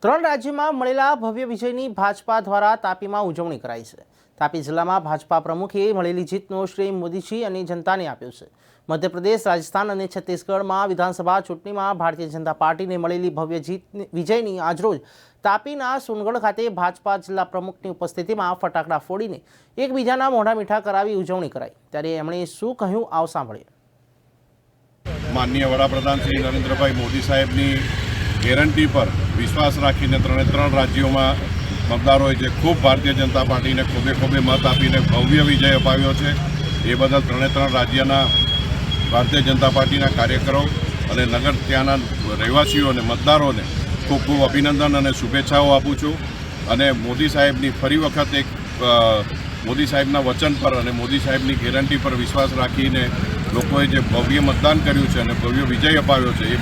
ત્રણ રાજ્યોમાં મળેલા ભવ્ય વિજયની ભાજપા દ્વારા તાપીમાં ઉજવણી કરાઈ છે। તાપી જિલ્લામાં ભાજપા પ્રમુખે મળેલી જીતનો શ્રેય મોદીજી અને જનતાને આપ્યો છે। મધ્યપ્રદેશ, રાજસ્થાન અને છત્તીસગઢમાં વિધાનસભા ચૂંટણીમાં ભારતીય જનતા પાર્ટીને મળેલી ભવ્ય વિજયની આજરોજ તાપીના સોનગઢ ખાતે ભાજપા જિલ્લા પ્રમુખની ઉપસ્થિતિમાં ફટાકડા ફોડીને એકબીજાના મોઢા મીઠા કરાવી ઉજવણી કરાઈ। ત્યારે એમણે શું કહ્યું આવો સાંભળીએ। માનનીય વડાપ્રધાન શ્રી નરેન્દ્રભાઈ મોદી સાહેબની ગેરંટી પર વિશ્વાસ રાખીને ત્રણ રાજ્યોમાં મતદારોએ જે ખૂબ ભારતીય જનતા પાર્ટીને ખૂબે મત આપીને ભવ્ય વિજય અપાવ્યો છે એ બદલ ત્રણ રાજ્યના ભારતીય જનતા પાર્ટીના કાર્યકરો અને નગર ત્યાંના રહેવાસીઓ અને મતદારોને ખૂબ અભિનંદન અને શુભેચ્છાઓ આપું છું। અને મોદી સાહેબની ફરી વખત એક મોદી સાહેબના વચન પર અને મોદી સાહેબની ગેરંટી પર વિશ્વાસ રાખીને લોકોએ જે ભવ્ય મતદાન કર્યું છે અને ભવ્ય વિજય અપાવ્યો છે